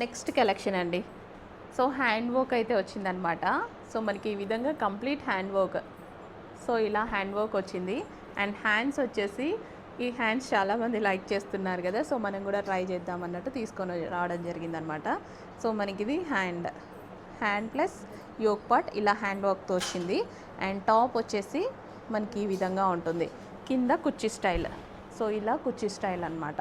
Next collection అండి. So hand work అయితే వచ్చిందనమాట. సో మనకి ఈ విధంగా కంప్లీట్ హ్యాండ్ వర్క్. సో ఇలా హ్యాండ్ వర్క్ వచ్చింది. అండ్ హ్యాండ్స్ వచ్చేసి ఈ హ్యాండ్స్ చాలామంది లైక్ చేస్తున్నారు కదా, సో మనం కూడా ట్రై చేద్దాం అన్నట్టు తీసుకొని రావడం జరిగిందనమాట. సో మనకి ఇది హ్యాండ్ ప్లస్ యోక్ పార్ట్ ఇలా హ్యాండ్ వర్క్తో వచ్చింది. అండ్ టాప్ వచ్చేసి మనకి ఈ విధంగా ఉంటుంది. కింద కుర్చీ స్టైల్. సో ఇలా కుర్చీ స్టైల్ అనమాట.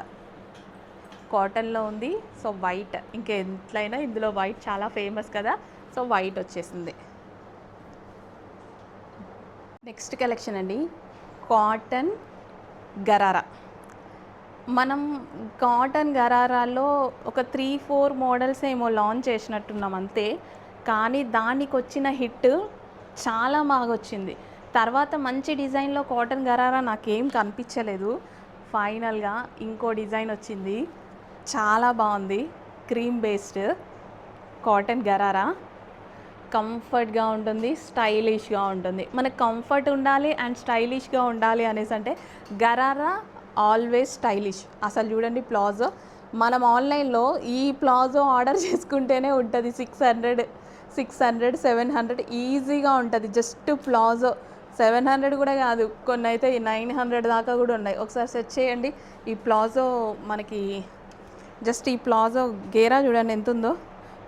కాటన్లో ఉంది. సో వైట్, ఇంకా ఎట్లయినా ఇందులో వైట్ చాలా ఫేమస్ కదా, సో వైట్ వచ్చేసింది. నెక్స్ట్ కలెక్షన్ అండి, కాటన్ గరారా. మనం కాటన్ గరారాలో ఒక 3-4 మోడల్స్ ఏమో లాంచ్ చేసినట్టున్నాం అంతే, కానీ దానికి వచ్చిన హిట్ చాలా బాగా వచ్చింది. తర్వాత మంచి డిజైన్లో కాటన్ గరారా నాకేం కనిపించలేదు. ఫైనల్గా ఇంకో డిజైన్ వచ్చింది, చాలా బాగుంది. Cream based cotton gharara. కంఫర్ట్గా ఉంటుంది, స్టైలిష్గా ఉంటుంది. మనకు కంఫర్ట్ ఉండాలి అండ్ స్టైలిష్గా ఉండాలి అనేసి అంటే గరారా ఆల్వేస్ స్టైలిష్. అసలు చూడండి ప్లాజో, మనం ఆన్లైన్లో ఈ ప్లాజో ఆర్డర్ చేసుకుంటేనే ఉంటుంది 600 700 ఈజీగా ఉంటుంది. జస్ట్ ప్లాజో 700 కూడా కాదు, కొన్ని అయితే 900 దాకా కూడా ఉన్నాయి. ఒకసారి సెర్చ్ చేయండి. ఈ ప్లాజో మనకి జస్ట్ ఈ ప్లాజో గేరా చూడండి ఎంత ఉందో.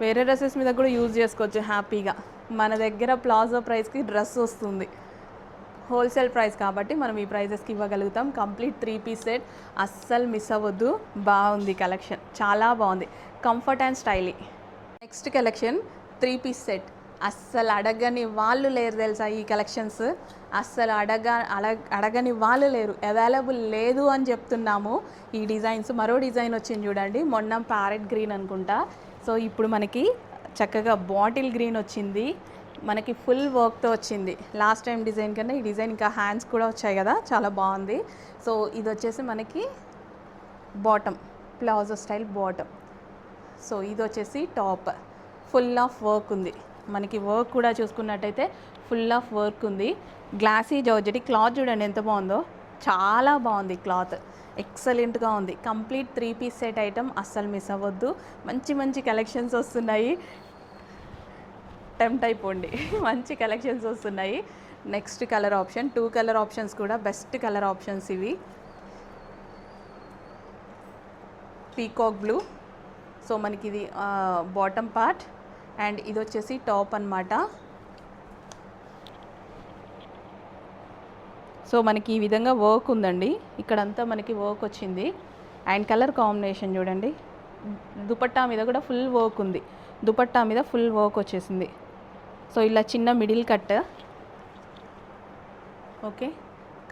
వేరే డ్రెస్సెస్ మీద కూడా యూజ్ చేసుకోవచ్చు హ్యాపీగా. మన దగ్గర ప్లాజో ప్రైస్కి డ్రెస్ వస్తుంది. హోల్సేల్ ప్రైస్ కాబట్టి మనం ఈ ప్రైజెస్కి ఇవ్వగలుగుతాం. కంప్లీట్ 3 పీస్ సెట్, అస్సలు మిస్ అవ్వద్దు. బాగుంది కలెక్షన్, చాలా బాగుంది. Comfort and stylish. Next collection 3 piece set. అస్సలు అడగని వాళ్ళు లేరు తెలుసా ఈ కలెక్షన్స్. అస్సలు అడగని వాళ్ళు లేరు. అవైలబుల్ లేదు అని చెప్తున్నాము. ఈ డిజైన్స్ మరో డిజైన్ వచ్చింది చూడండి, మొన్న ప్యారెట్ గ్రీన్ అనుకుంటా. సో ఇప్పుడు మనకి చక్కగా బాటిల్ గ్రీన్ వచ్చింది. మనకి ఫుల్ వర్క్తో వచ్చింది. లాస్ట్ టైం డిజైన్ కన్నా ఈ డిజైన్ ఇంకా హ్యాండ్స్ కూడా వచ్చాయి కదా, చాలా బాగుంది. సో ఇది వచ్చేసి మనకి bottom, palazzo style bottom. So ఇది వచ్చేసి టాప్. ఫుల్ ఆఫ్ వర్క్ ఉంది. మనకి వర్క్ కూడా చూసుకున్నట్టయితే ఫుల్ ఆఫ్ వర్క్ ఉంది. Glossy georgette. క్లాత్ చూడండి ఎంత బాగుందో, చాలా బాగుంది క్లాత్, ఎక్సలెంట్గా ఉంది. కంప్లీట్ 3 పీస్ సెట్ ఐటమ్, అస్సలు మిస్ అవ్వద్దు. మంచి మంచి కలెక్షన్స్ వస్తున్నాయి, టెంప్ట్ అయిపోండి. మంచి కలెక్షన్స్ వస్తున్నాయి. Next colour option, 2 colour options కూడా బెస్ట్ కలర్ ఆప్షన్స్ ఇవి. Peacock blue. సో మనకి ఇది బాటమ్ పార్ట్ అండ్ ఇది వచ్చేసి టాప్ అన్నమాట. సో మనకి ఈ విధంగా వర్క్ ఉందండి, ఇక్కడంతా మనకి వర్క్ వచ్చింది. అండ్ కలర్ కాంబినేషన్ చూడండి. దుపట్టా మీద కూడా ఫుల్ వర్క్ ఉంది. దుపట్టా మీద ఫుల్ వర్క్ వచ్చేసింది. సో ఇలా చిన్న మిడిల్ కట్. ఓకే,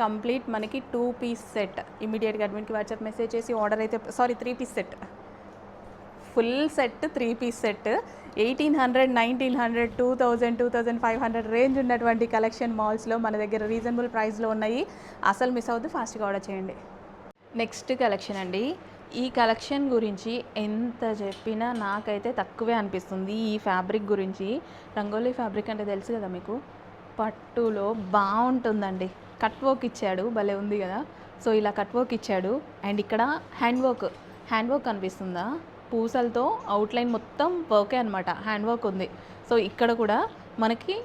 కంప్లీట్ మనకి 2 పీస్ సెట్. ఇమీడియట్గా అడ్మిన్కి వాట్సాప్ మెసేజ్ చేసి ఆర్డర్ అయితే 3 piece set, full set 3 piece set. 1800, 1900, 2000, 2500 range ఉన్నటువంటి కలెక్షన్ మాల్స్లో మన దగ్గర రీజనబుల్ ప్రైస్లో ఉన్నాయి. అసలు మిస్ అవ్వద్దు, ఫాస్ట్గా ఆర్డర్ చేయండి. నెక్స్ట్ కలెక్షన్ అండి. ఈ కలెక్షన్ గురించి ఎంత చెప్పినా నాకైతే తక్కువే అనిపిస్తుంది. ఈ ఫ్యాబ్రిక్ గురించి, రంగోలీ ఫ్యాబ్రిక్ అంటే తెలుసు కదా మీకు, పట్టులో బాగుంటుందండి. కట్ వర్క్ ఇచ్చాడు, భలే ఉంది కదా. సో ఇలా కట్ వర్క్ ఇచ్చాడు. అండ్ ఇక్కడ హ్యాండ్ వర్క్ కనిపిస్తుందా, పూసలతో అవుట్లైన్ మొత్తం వర్కే అనమాట, హ్యాండ్ వర్క్ ఉంది. సో ఇక్కడ కూడా మనకి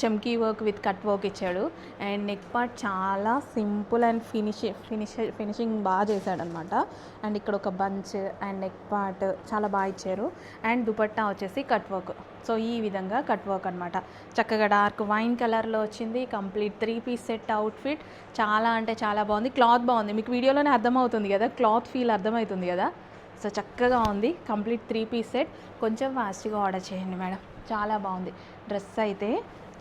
చమ్కీ వర్క్ విత్ కట్ వర్క్ ఇచ్చాడు. అండ్ నెక్ పార్ట్ చాలా సింపుల్ అండ్ ఫినిషింగ్ బాగా చేశాడనమాట. అండ్ ఇక్కడ ఒక బంచ్ అండ్ నెక్ పార్ట్ చాలా బాగా ఇచ్చారు. అండ్ దుపట్టా వచ్చేసి కట్ వర్క్. సో ఈ విధంగా కట్ వర్క్ అనమాట. చక్కగా డార్క్ వైన్ కలర్లో వచ్చింది. Complete 3 piece set outfit. చాలా అంటే చాలా బాగుంది. క్లాత్ బాగుంది, మీకు వీడియోలోనే అర్థమవుతుంది కదా, క్లాత్ ఫీల్ అర్థమవుతుంది కదా. సో చక్కగా ఉంది. Complete 3 piece set. కొంచెం ఫాస్ట్గా ఆర్డర్ చేయండి మేడం, చాలా బాగుంది. డ్రెస్ అయితే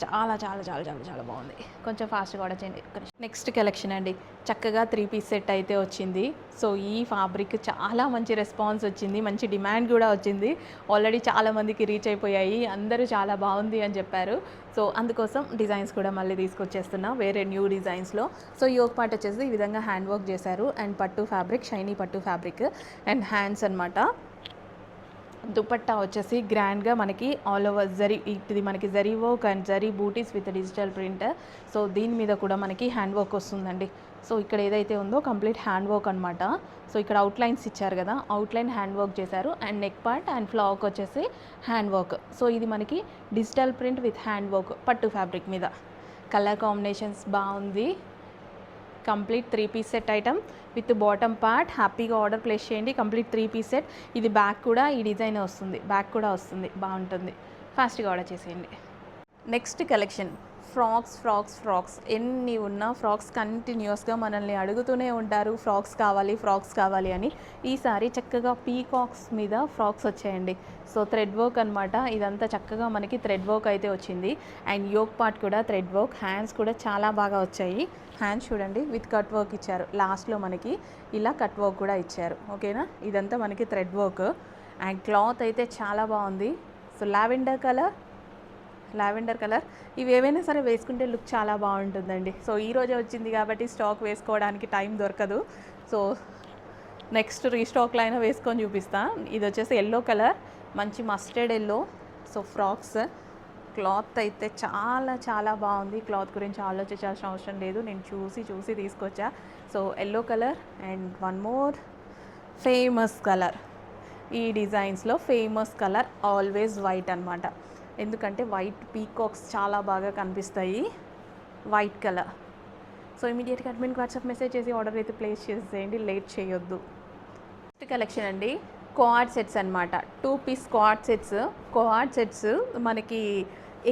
చాలా చాలా చాలా చాలా చాలా బాగుంది. కొంచెం ఫాస్ట్గా ఆర్డర్ చేయండి. నెక్స్ట్ కలెక్షన్ అండి, చక్కగా 3 పీస్ సెట్ అయితే వచ్చింది. సో ఈ ఫ్యాబ్రిక్ చాలా మంచి రెస్పాన్స్ వచ్చింది, మంచి డిమాండ్ కూడా వచ్చింది. ఆల్రెడీ చాలామందికి రీచ్ అయిపోయాయి, అందరూ చాలా బాగుంది అని చెప్పారు. సో అందుకోసం డిజైన్స్ కూడా మళ్ళీ తీసుకొచ్చేస్తున్నా వేరే న్యూ డిజైన్స్లో. సో యోక్ పార్ట్ వచ్చేసి ఈ విధంగా హ్యాండ్ వర్క్ చేశారు. అండ్ పట్టు ఫ్యాబ్రిక్, షైనీ పట్టు ఫ్యాబ్రిక్. అండ్ హ్యాండ్స్ అనమాట. దుపట్టా వచ్చేసి గ్రాండ్గా మనకి ఆల్ ఓవర్ జరీ, ఇది మనకి zari work and zari booties with digital print. So దీని మీద కూడా మనకి హ్యాండ్ వర్క్ వస్తుందండి. సో ఇక్కడ ఏదైతే ఉందో కంప్లీట్ హ్యాండ్ వర్క్ అనమాట. సో ఇక్కడ అవుట్లైన్స్ ఇచ్చారు కదా, అవుట్లైన్ హ్యాండ్ వర్క్ చేశారు. And neck part and frock వచ్చేసి హ్యాండ్ వర్క్. సో ఇది మనకి digital print with hand work పట్టు ఫ్యాబ్రిక్ మీద. కలర్ కాంబినేషన్స్ బాగుంది. Complete 3 piece set item with bottom part. హ్యాపీగా ఆర్డర్ ప్లేస్ చేయండి. Complete 3 piece set. ఇది బ్యాక్ కూడా ఈ డిజైన్ వస్తుంది, బ్యాక్ కూడా వస్తుంది, బాగుంటుంది. ఫాస్ట్గా ఆర్డర్ చేసేయండి. Next collection frocks. ఎన్ని ఉన్నా ఫ్రాక్స్ కంటిన్యూస్గా మనల్ని అడుగుతూనే ఉంటారు, ఫ్రాక్స్ కావాలి అని. ఈసారి చక్కగా పీకాక్స్ మీద ఫ్రాక్స్ వచ్చాయండి. సో థ్రెడ్ వర్క్ అనమాట. ఇదంతా చక్కగా మనకి థ్రెడ్ వర్క్ అయితే వచ్చింది. అండ్ యోక్ పార్ట్ కూడా థ్రెడ్ వర్క్. హ్యాండ్స్ కూడా చాలా బాగా వచ్చాయి. హ్యాండ్స్ చూడండి విత్ కట్ వర్క్ ఇచ్చారు. లాస్ట్లో మనకి ఇలా కట్ వర్క్ కూడా ఇచ్చారు. ఓకేనా, ఇదంతా మనకి థ్రెడ్ వర్క్. అండ్ క్లాత్ అయితే చాలా బాగుంది. సో లావెండర్ కలర్ ఇవి ఏవైనా సరే వేసుకుంటే లుక్ చాలా బాగుంటుందండి. సో ఈరోజే వచ్చింది కాబట్టి స్టాక్ వేసుకోవడానికి టైం దొరకదు. సో నెక్స్ట్ రీస్టాక్లో అయినా వేసుకొని చూపిస్తా. ఇది వచ్చేసి ఎల్లో కలర్, మంచి mustard yellow. So frocks cloth అయితే చాలా బాగుంది. క్లాత్ గురించి ఆలోచించాల్సిన అవసరం లేదు, నేను చూసి తీసుకొచ్చా. So yellow colour and one more famous colour. ఈ డిజైన్స్లో ఫేమస్ కలర్ ఆల్వేస్ వైట్ అనమాట. ఎందుకంటే వైట్ పీకాక్స్ చాలా బాగా కనిపిస్తాయి. White colour. సో ఇమీడియట్గా అడ్మిన్కి వాట్సాప్ మెసేజ్ చేసి ఆర్డర్ అయితే ప్లేస్ చేసేయండి, లేట్ చేయొద్దు. నెక్స్ట్ కలెక్షన్ అండి, కోఆర్డ్ సెట్స్ అనమాట. 2 పీస్ కోఆర్డ్ సెట్స్ మనకి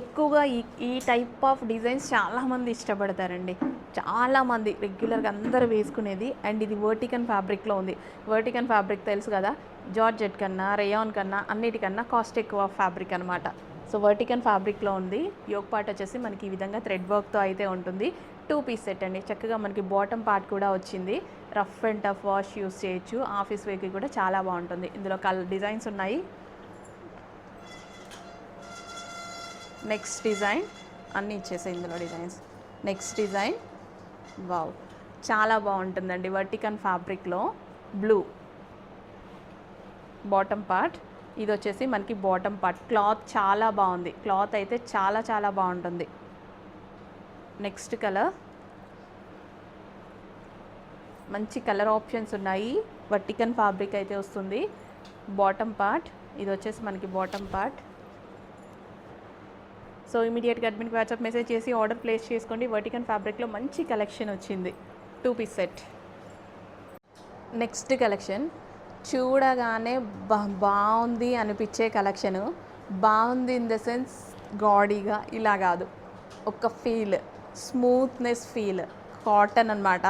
ఎక్కువగా ఈ టైప్ ఆఫ్ డిజైన్స్ చాలామంది ఇష్టపడతారండి. చాలామంది రెగ్యులర్గా అందరూ వేసుకునేది. అండ్ ఇది వర్టికన్ ఫ్యాబ్రిక్లో ఉంది. వర్టికన్ ఫ్యాబ్రిక్ తెలుసు కదా, జార్జెట్ కన్నా రేయాన్ కన్నా అన్నిటికన్నా కాస్ట్ ఎక్కువ ఫ్యాబ్రిక్ అనమాట. సో వర్టికన్ ఫ్యాబ్రిక్లో ఉంది. యోక్ పార్ట్ వచ్చేసి మనకి ఈ విధంగా థ్రెడ్ వర్క్తో అయితే ఉంటుంది. 2 పీస్ సెట్ అండి. చక్కగా మనకి బాటమ్ పార్ట్ కూడా వచ్చింది. Rough and tough wash use చేయొచ్చు. ఆఫీస్ వేర్కి కూడా చాలా బాగుంటుంది. ఇందులో డిజైన్స్ ఉన్నాయి. నెక్స్ట్ డిజైన్ అన్నీ ఇచ్చేసాయి ఇందులో డిజైన్స్. నెక్స్ట్ డిజైన్ వావ్, చాలా బాగుంటుందండి. వర్టికన్ ఫ్యాబ్రిక్లో బ్లూ బాటమ్ పార్ట్. ఇది వచ్చేసి మనకి బాటమ్ పార్ట్. క్లాత్ చాలా బాగుంది. క్లాత్ అయితే చాలా బాగుంటుంది. నెక్స్ట్ కలర్, మంచి కలర్ ఆప్షన్స్ ఉన్నాయి. వర్టికన్ ఫ్యాబ్రిక్ అయితే వస్తుంది. బాటమ్ పార్ట్ ఇది వచ్చేసి మనకి బాటమ్ పార్ట్. సో ఇమీడియట్గా అడ్మిన్కి వాట్సాప్ మెసేజ్ చేసి ఆర్డర్ ప్లేస్ చేసుకోండి. వర్టికన్ ఫ్యాబ్రిక్లో మంచి కలెక్షన్ వచ్చింది. 2 పీస్ సెట్. నెక్స్ట్ కలెక్షన్ చూడగానే బాగుంది అనిపించే కలెక్షను. బాగుంది ఇన్ ద సెన్స్ గాడీగా ఇలా కాదు, ఒక ఫీల్, స్మూత్నెస్ ఫీల్. కాటన్ అనమాట.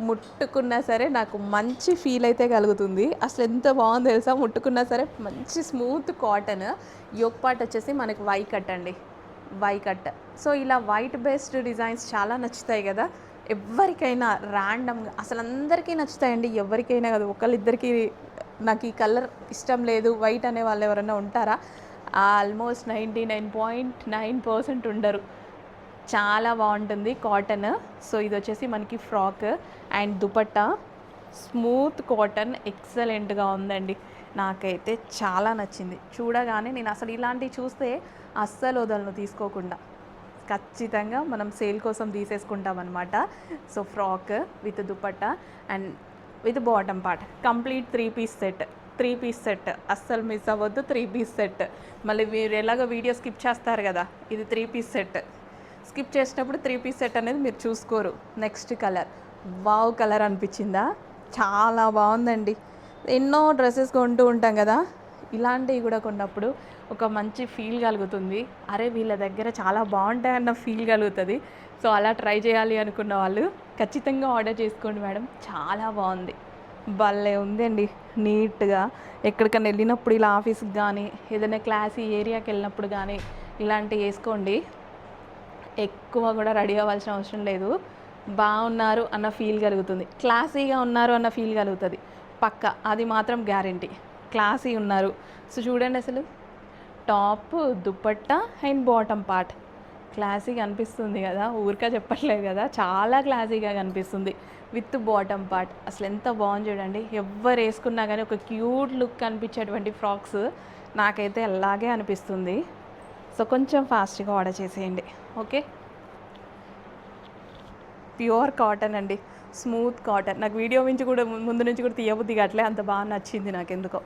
ముట్టుకున్నా సరే నాకు మంచి ఫీల్ అయితే కలుగుతుంది. అసలు ఎంత బాగుంది తెలుసా, ముట్టుకున్నా సరే మంచి స్మూత్ కాటన్. యోక్ పార్ట్ వచ్చేసి మనకి వై కట్ అండి, వై కట్. సో ఇలా వైట్ బేస్డ్ డిజైన్స్ చాలా నచ్చుతాయి కదా ఎవరికైనా. ర్యాండమ్గా అసలు అందరికీ నచ్చుతాయండి, ఎవరికైనా కాదు. ఒకళ్ళిద్దరికి నాకు ఈ కలర్ ఇష్టం లేదు వైట్ అనే వాళ్ళు ఎవరైనా ఉంటారా? ఆల్మోస్ట్ 99.9% ఉండరు. చాలా బాగుంటుంది కాటన్. సో ఇది వచ్చేసి మనకి frock and dupatta. Smooth cotton ఎక్సలెంట్గా ఉందండి. నాకైతే చాలా నచ్చింది. చూడగానే నేను అసలు ఇలాంటివి చూస్తే అస్సలు వదలను తీసుకోకుండా. ఖచ్చితంగా మనం సేల్ కోసం తీసేసుకుంటాం అనమాట. So frock with dupatta and with bottom part. Complete 3 piece set. అస్సలు మిస్ అవ్వద్దు. 3 పీస్ సెట్. మళ్ళీ మీరు ఎలాగో వీడియో స్కిప్ చేస్తారు కదా, ఇది 3 పీస్ సెట్. స్కిప్ చేసినప్పుడు 3 పీస్ సెట్ అనేది మీరు చూసుకోరు. నెక్స్ట్ కలర్ వావ్ కలర్ అనిపించిందా? చాలా బాగుందండి. ఎన్నో డ్రెస్సెస్ కొంటూ ఉంటాం కదా, ఇలాంటివి కూడా కొన్నప్పుడు ఒక మంచి ఫీల్ కలుగుతుంది. అరే వీళ్ళ దగ్గర చాలా బాగుంటాయన్న ఫీల్ కలుగుతుంది. సో అలా ట్రై చేయాలి అనుకున్న వాళ్ళు ఖచ్చితంగా ఆర్డర్ చేసుకోండి మేడం. చాలా బాగుంది, భలే ఉందండి. నీట్గా ఎక్కడికైనా వెళ్ళినప్పుడు ఇలా ఆఫీస్కి కానీ ఏదైనా క్లాసీ ఏరియాకి వెళ్ళినప్పుడు కానీ ఇలాంటివి వేసుకోండి. ఎక్కువ కూడా రెడీ అవ్వాల్సిన అవసరం లేదు. బాగున్నారు అన్న ఫీల్ కలుగుతుంది, క్లాసీగా ఉన్నారు అన్న ఫీల్ కలుగుతుంది పక్క. అది మాత్రం గ్యారంటీ. క్లాసీ ఉన్నారు. సో చూడండి, అసలు top, dupatta and bottom part క్లాసీగా అనిపిస్తుంది కదా, ఊరికే చెప్పట్లేదు కదా, చాలా క్లాసీగా కనిపిస్తుంది విత్ బాటమ్ పార్ట్. అసలు ఎంత బాగుంది చూడండి. ఎవరు వేసుకున్నా కానీ ఒక క్యూట్ లుక్ కనిపించేటువంటి ఫ్రాక్స్ నాకైతే అలాగే అనిపిస్తుంది. సో కొంచెం ఫాస్ట్గా ఆర్డర్ చేసేయండి. ఓకే, ప్యూర్ కాటన్ అండి, స్మూత్ కాటన్. నాకు వీడియో నుంచి కూడా ముందు నుంచి కూడా తీయబుద్ది అట్లే అంత బాగా నచ్చింది నాకు ఎందుకో.